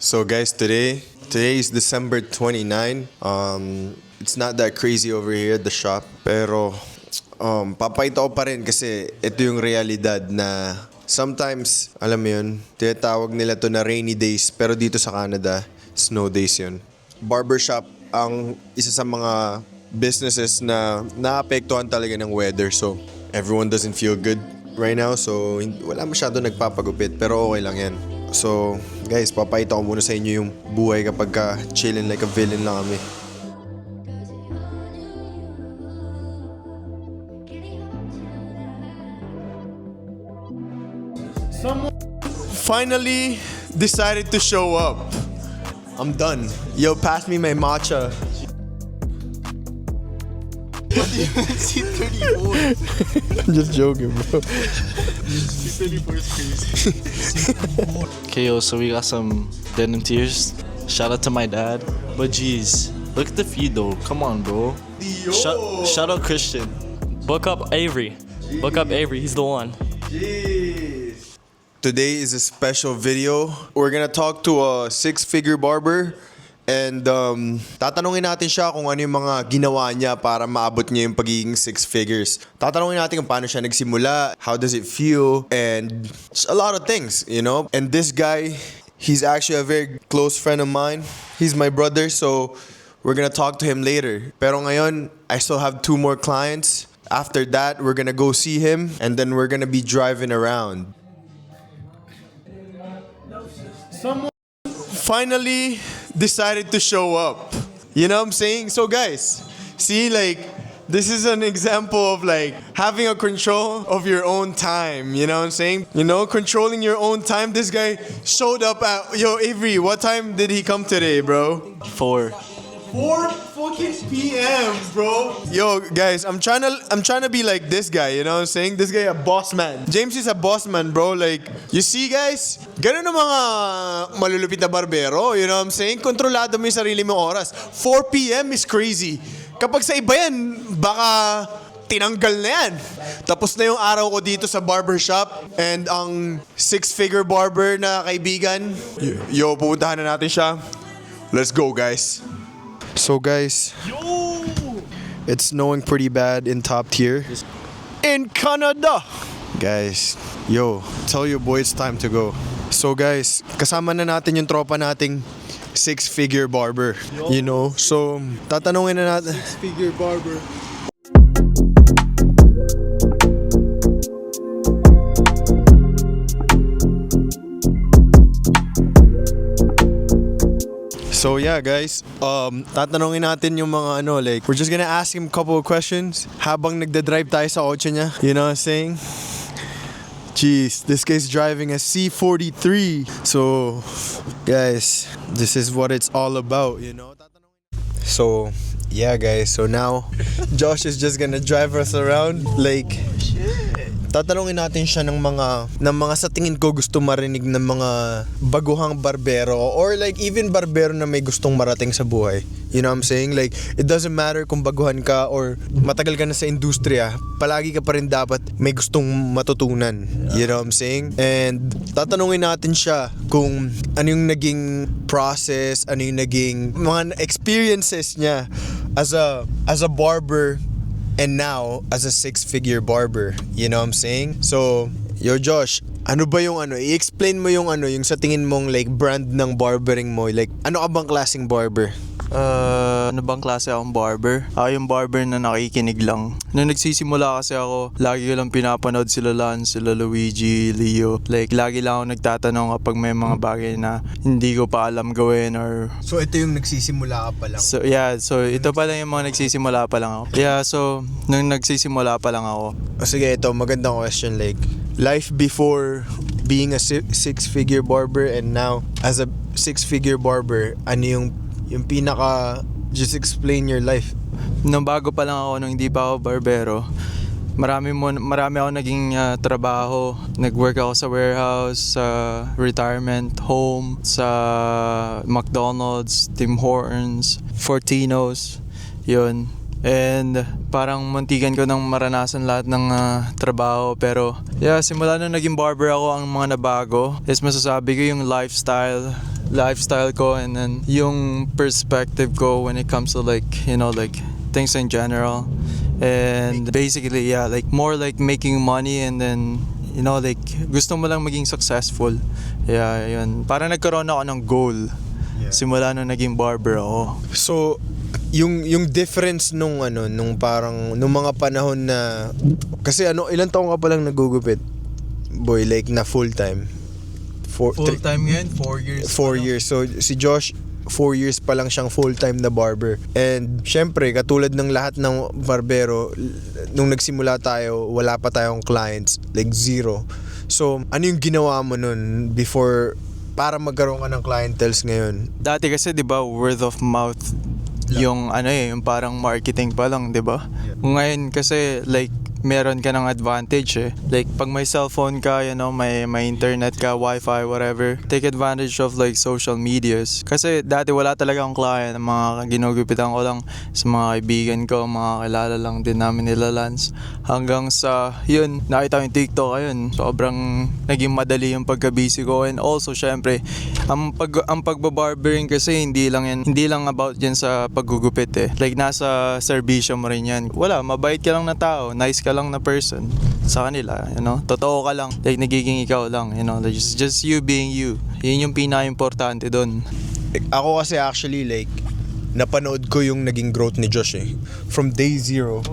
So guys, today is December 29. It's not that crazy over here at the shop, pero papakita ko pa rin kasi ito yung realidad na sometimes, alam mo yun, tinatawag nila to na rainy days, pero dito sa Canada, snow days yun. Barbershop ang isa sa mga businesses na naapektuhan talaga ng weather, so everyone doesn't feel good right now, so wala masyado nagpapagupit, pero okay lang yan. So, guys, papakita ko muna sa inyo yung buhay kapag ka chillin' like a villain lang kami. Someone finally decided to show up. I'm done. Yo, pass me my matcha. What do you see 34? I'm just joking, bro. 34 is crazy. Okay, yo, so we got some denim tears. Shout out to my dad. But geez, look at the feed though. Come on, bro. Shout out Christian. Book up Avery. Book up Avery. He's the one. Jeez. Today is a special video. We're gonna talk to a six-figure barber. And tatanungin natin siya kung ano yung mga ginawa niya para maabot niya yung pagiging six figures. Tatanungin natin kung paano siya nagsimula, how does it feel, and a lot of things, you know? And this guy, he's actually a very close friend of mine. He's my brother, so we're gonna talk to him later. Pero ngayon, I still have 2 more clients. After that, we're gonna go see him, and then we're gonna be driving around. Someone finally decided to show up. You know what I'm saying? So guys, see, like, this is an example of like having a control of your own time. You know what I'm saying? You know, controlling your own time. This guy showed up at, yo, Avery, what time did he come today, bro? 4 fucking PM, bro. Yo, guys, I'm trying to be like this guy, you know what I'm saying? This guy a boss man. James is a boss man, bro. Like, you see, guys? Ganun ang mga malulupit na barbero, you know what I'm saying? Kontrolado mo yung sarili mong oras. 4 PM is crazy. Kapag sa iba yan, baka tinanggal na yan. Tapos na yung araw ko dito sa barbershop. And ang six-figure barber na kaibigan, yo, pupuntahan na natin siya. Let's go, guys. So guys, it's snowing pretty bad in top tier in Canada. Guys, yo, tell your boy it's time to go. So guys, kasama na natin yung tropa nating six-figure barber. You know, so tatanungin na natin. Six-figure barber. So yeah, guys, tatanungin natin yung mga ano, like, we're just gonna ask him a couple of questions habang nagda-drive tayo sa kotse niya. You know what I'm saying? Jeez, this guy's driving a C43. So, guys, this is what it's all about, you know? So, yeah, guys, so now, Josh is just gonna drive us around, like, tatanungin natin siya ng mga sa tingin ko gusto marinig ng mga baguhang barbero or like even barbero na may gustong marating sa buhay. You know what I'm saying? Like, it doesn't matter kung baguhan ka or matagal ka na sa industriya, palagi ka pa rin dapat may gustong matutunan. You know what I'm saying? And tatanungin natin siya kung ano yung naging process, ano yung naging mga experiences niya as a barber. And now, as a six-figure barber, you know what I'm saying? So, yo Josh, ano ba yung ano, i-explain mo yung ano, yung sa tingin mong like brand ng barbering mo, like ano ka bang klaseng barber? Ano bang klase akong barber? Ako yung barber na nakikinig lang. Nung nagsisimula kasi ako, lagi ko lang pinapanood sila Lance, sila Luigi, Leo. Like, lagi lang ako nagtatanong kapag may mga bagay na hindi ko pa alam gawin or... So, ito yung nagsisimula ka pa lang? So, yeah. So, ito pa lang yung mga nagsisimula pa lang ako. Yeah, so, nung nagsisimula pa lang ako. Sige, ito, magandang question. Like, life before being a six-figure barber and now as a six-figure barber, ano yung pinaka, just explain your life. Nung bago pa lang ako, nung hindi pa ako barbero, marami ako naging trabaho. Nag-work ako sa warehouse, sa retirement home, sa McDonald's, Tim Hortons, Fortinos, yun. And parang muntikan ko nang maranasan lahat ng trabaho. Pero yeah, simula nung naging barber ako, ang mga nabago is masasabi ko yung lifestyle, lifestyle ko, and then yung perspective ko when it comes to like, you know, like things in general. And basically, yeah, like more like making money, and then, you know, like gusto mo lang maging successful. Yeah, yun. Parang nagkaroon ako ng goal. Simula nung naging barber ako. So, yung difference nung parang nung mga panahon na kasi ilang taon ka pa lang nagugupit? Boy, like na full time. Full time ngayon, 4 years. 4 years. So si Josh 4 years pa lang siyang full time na barber. And syempre, katulad ng lahat ng barbero, nung nagsimula tayo, wala pa tayong clients, like zero. So, ano yung ginawa mo nun before para magkaroon ka ng clientels ngayon? Dati kasi 'di ba, word of mouth yung yung parang marketing pa lang, 'di ba? Ngayon kasi like meron ka ng advantage eh. Like pag may cellphone ka, you know, may internet ka, wifi, whatever, take advantage of like social medias. Kasi dati wala talaga akong client, mga ginugupitan ko lang sa mga kaibigan ko, mga kilala lang din namin nila Lance. Hanggang sa yun, nakita ko yung TikTok, ayun, sobrang naging madali yung pagka-busy ko. And also syempre, ang pagbabarbering kasi hindi lang about yan sa paggugupit eh. Like nasa serbisyo mo rin yan. Wala, mabait ka lang na tao, nice ka lang na person sa kanila, you know, totoo ka lang, like nagiging ikaw lang, you know, like, just you being you. Yun yung pinaka-importante doon. Ako kasi actually like napanood ko yung naging growth ni Josh eh. From day zero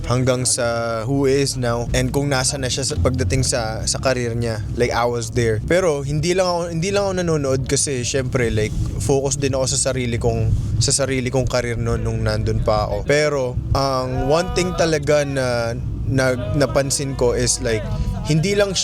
hanggang sa who he is now, and kung nasa na siya pagdating sa career niya. Like I was there. Pero hindi lang ako nanonood kasi syempre like focus din ako sa sarili kong career noon nung nandun pa ako. Pero ang one thing talaga na napansin ko is like hindi lang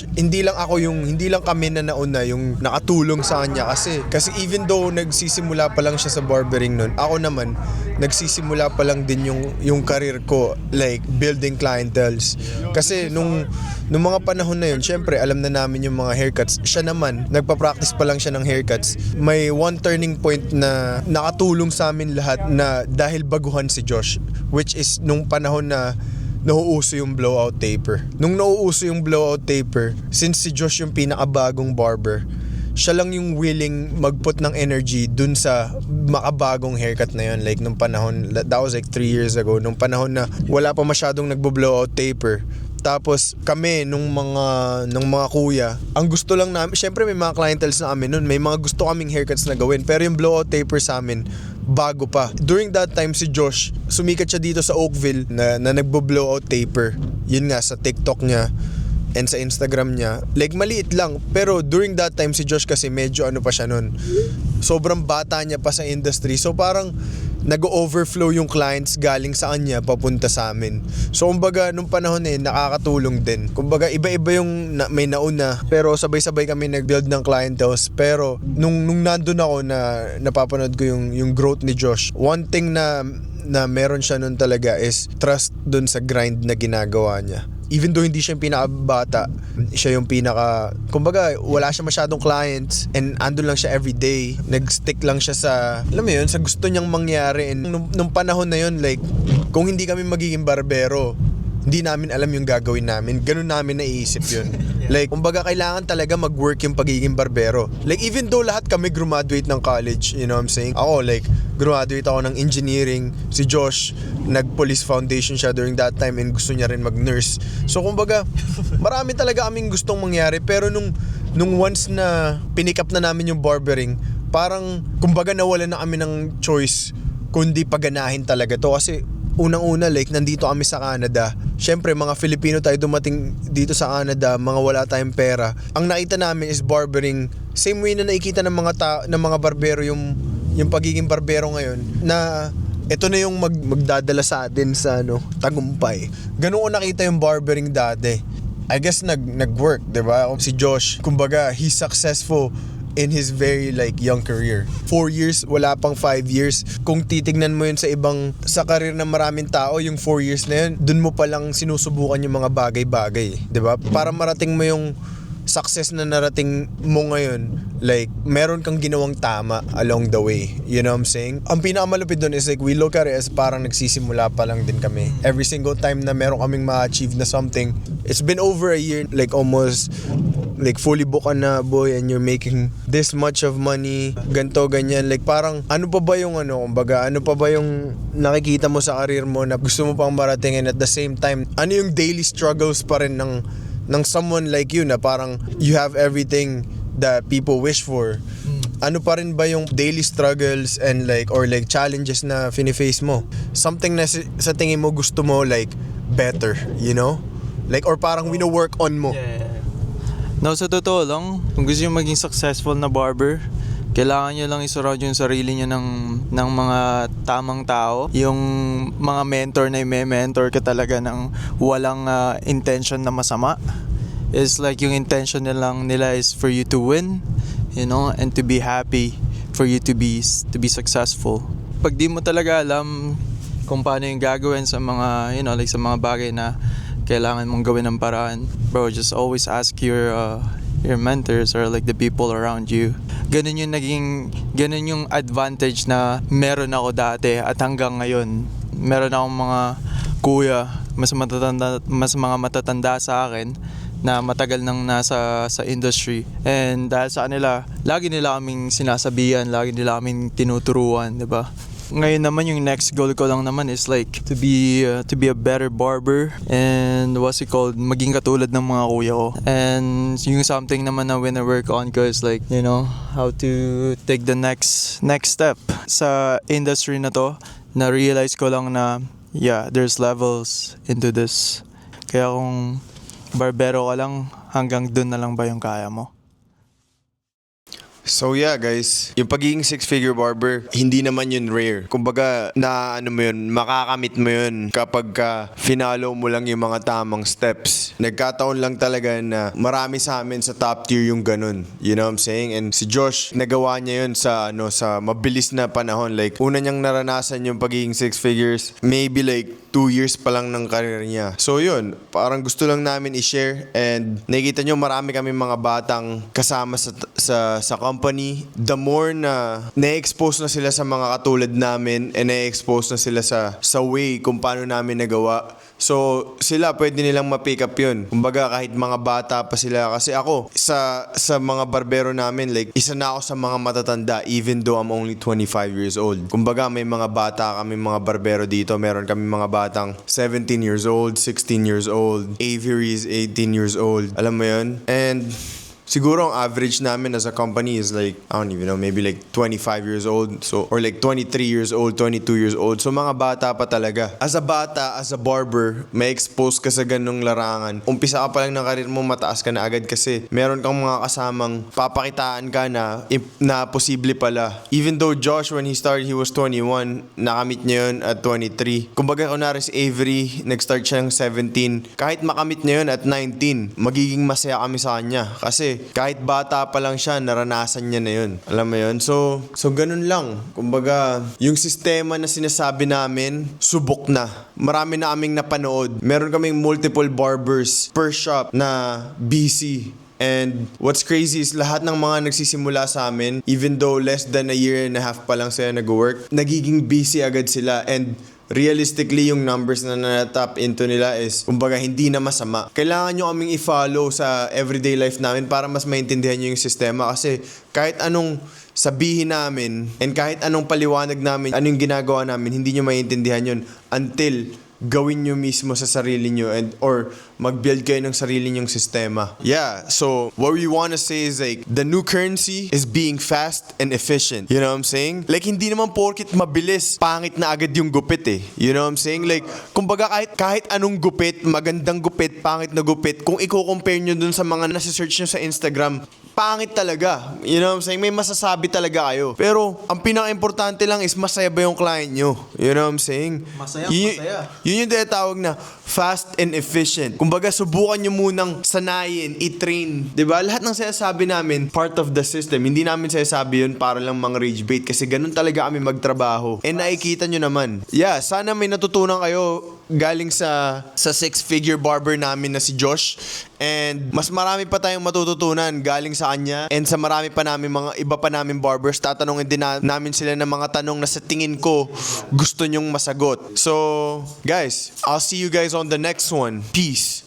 kami na nauna yung nakatulong sa kanya kasi even though nagsisimula pa lang siya sa barbering noon, ako naman nagsisimula pa lang din yung career ko, like building clientels. Kasi nung mga panahon na yun, syempre alam na namin yung mga haircuts. Siya naman, nagpa-practice pa lang siya ng haircuts. May one turning point na nakatulong sa amin lahat na dahil baguhan si Josh, which is nung panahon na nauuso yung blowout taper. Nung nauuso yung blowout taper, since si Josh yung pinakabagong barber, siya lang yung willing mag-put ng energy dun sa makabagong haircut na yun. Like nung panahon, that was like 3 years ago, nung panahon na wala pa masyadong nagbo-blowout taper. Tapos kami nung mga kuya, ang gusto lang namin, syempre may mga clientels na kami noon, may mga gusto kaming haircuts na gawin, pero yung blowout taper sa amin bago pa. During that time si Josh, sumikat siya dito sa Oakville na nagbo-blowout taper. Yun nga sa TikTok niya and sa Instagram niya. Like maliit lang, pero during that time si Josh kasi medyo pa siya noon. Sobrang bata niya pa sa industry. So parang nag-overflow yung clients galing sa kanya papunta sa amin. So kumbaga nung panahon na yun, nakakatulong din. Kumbaga iba-iba yung may nauna, pero sabay-sabay kami nag-build ng clientels. Pero nung nandun ako na napapanood ko yung growth ni Josh, one thing na meron siya nun talaga is trust dun sa grind na ginagawa niya. Even though hindi siya yung pinakabata, siya yung kumbaga wala siya masyadong clients and andun lang siya everyday. Nag-stick lang siya sa, alam mo yun, sa gusto niyang mangyari. And nung panahon na yun, like, kung hindi kami magiging barbero, hindi namin alam yung gagawin namin. Ganun namin naiisip yun. Like, kumbaga kailangan talaga mag-work yung pagiging barbero. Like, even though lahat kami graduate ng college, you know what I'm saying? Ako, like, graduate ako ng engineering. Si Josh, nag-police foundation siya during that time and gusto niya rin mag-nurse. So, kumbaga, marami talaga kaming gustong mangyari. Pero nung once na pinick up na namin yung barbering, parang, kumbaga nawala na kami ng choice kundi paganahin talaga to. Kasi, unang-una, like, nandito kami sa Canada. Syempre, mga Filipino tayo dumating dito sa Canada, mga wala tayong pera. Ang nakita namin is barbering. Same way na nakikita ng mga barbero yung pagiging barbero ngayon, na ito na yung magdadala sa atin sa tagumpay. Ganun ko nakita yung barbering dati. I guess nag-work, diba? Si Josh, kumbaga, he's successful in his very like young career. 4 years, wala pang 5 years. Kung titignan mo yun sa career ng maraming tao, yung 4 years na yun, dun mo palang sinusubukan yung mga bagay-bagay. Diba? Para marating mo yung success na narating mo ngayon, like, meron kang ginawang tama along the way. You know what I'm saying? Ang pinakamalupit dun is like, we look at it as parang nagsisimula pa lang din kami. Every single time na meron kaming ma-achieve na something, it's been over a year, like almost like fully book ka na boy and you're making this much of money, ganto ganyan, like parang ano pa ba yung kumbaga, ano pa ba yung nakikita mo sa career mo na gusto mo pang maratingin at the same time, ano yung daily struggles pa rin ng someone like you na parang you have everything that people wish for. Ano pa rin ba yung daily struggles and like or like challenges na fini-face mo? Something na sa tingin mo gusto mo like better, you know? Like or parang wino-work on mo. Yeah. No, sa totoo lang, kung gusto nyo maging successful na barber, kailangan nyo lang isurround yung sarili nyo ng mga tamang tao. Yung mga mentor na i-mentor ka talaga ng walang intention na masama. It's like yung intention nila is for you to win, you know, and to be happy, for you to be successful. Pag di mo talaga alam kung paano yung gagawin sa mga, you know, like sa mga bagay na kailangan mong gawin ng paraan, bro, just always ask your mentors or like the people around you. Ganun yung advantage na meron ako dati at hanggang ngayon. Meron akong mga kuya, mas mga matatanda sa akin na matagal nang nasa sa industry, and dahil sa kanila lagi nila kaming sinasabihan, lagi nila kaming tinuturuan, 'di ba? Ngayon naman yung next goal ko lang naman is like to be a better barber and what's it called, maging katulad ng mga kuya ko. And yung something naman na wina-work on ko is like, you know, how to take the next step sa industry na to. Na-realize ko lang na yeah, there's levels into this. Kaya kung barbero ka lang, hanggang dun na lang ba yung kaya mo? So yeah guys, yung pagiging six-figure barber, hindi naman yun rare. Kumbaga, makakamit mo yun kapag finalo mo lang yung mga tamang steps. Nagkataon lang talaga na marami sa amin sa top tier yung ganun. You know what I'm saying? And si Josh, nagawa niya yun sa mabilis na panahon. Like, una niyang naranasan yung pagiging six figures, maybe like 2 years pa lang ng career niya. So yun, parang gusto lang namin i-share, and nakikita nyo marami kami mga batang kasama sa company. The more na na-expose na sila sa mga katulad namin and na-expose na sila sa way kung paano namin nagawa. So sila pwede nilang ma-pick up yun. Kumbaga kahit mga bata pa sila, kasi ako sa mga barbero namin, like isa na ako sa mga matatanda even though I'm only 25 years old. Kumbaga may mga bata kami mga barbero dito. Meron kami mga batang 17 years old, 16 years old. Avery is 18 years old. Alam mo yun? And siguro ang average namin as a company is like, I don't even know, maybe like 25 years old. So, or like 23 years old, 22 years old. So mga bata pa talaga. As a bata, as a barber, may expose ka sa ganung larangan. Umpisa ka pa lang ng karir mo, mataas ka na agad kasi meron kang mga kasamang papakitaan ka na posible pala. Even though Josh, when he started, he was 21. Nakamit niya yun at 23. Kumbaga, kunwari si Avery, nag-start siya ng 17. Kahit makamit niya yun at 19, magiging masaya kami sa kanya. Kasi kahit bata pa lang siya, naranasan niya na yun. Alam mo yun? So ganun lang. Kumbaga, yung sistema na sinasabi namin, subok na. Marami na kaming napanood. Meron kaming multiple barbers per shop na busy. And what's crazy is lahat ng mga nagsisimula sa amin, even though less than a year and a half pa lang sila nag-work, nagiging busy agad sila. And realistically, yung numbers na na-tap into nila is, kumbaga, hindi na masama. Kailangan nyo kaming i-follow sa everyday life namin para mas maintindihan nyo yung sistema. Kasi kahit anong sabihin namin and kahit anong paliwanag namin, anong ginagawa namin, hindi nyo maintindihan yun until gawin nyo mismo sa sarili nyo or mag-build kayo ng sarili nyong sistema. Yeah, so what we want to say is like, the new currency is being fast and efficient. You know what I'm saying? Like, hindi naman porkit mabilis, pangit na agad yung gupit eh. You know what I'm saying? Like, kumbaga kahit anong gupit, magandang gupit, pangit na gupit, kung i-compare nyo dun sa mga nasa-search nyo sa Instagram, pangit talaga. You know what I'm saying? May masasabi talaga kayo. Pero, ang pinaka-importante lang is masaya ba yung client nyo? You know what I'm saying? Masaya. Yun yung tinatawag na fast and efficient. Kumbaga, subukan nyo munang sanayin, i-train. Diba? Lahat ng sinasabi namin, part of the system. Hindi namin sinasabi yun para lang mang rage bait kasi ganun talaga kami magtrabaho. And nakikita nyo naman. Yeah, sana may natutunan kayo galing sa six-figure barber namin na si Josh. And mas marami pa tayong matututunan galing sa kanya. And sa marami pa namin mga iba pa namin barbers, tatanungin din namin sila ng mga tanong na sa tingin ko gusto nyong masagot. So, guys, I'll see you guys on the next one. Peace.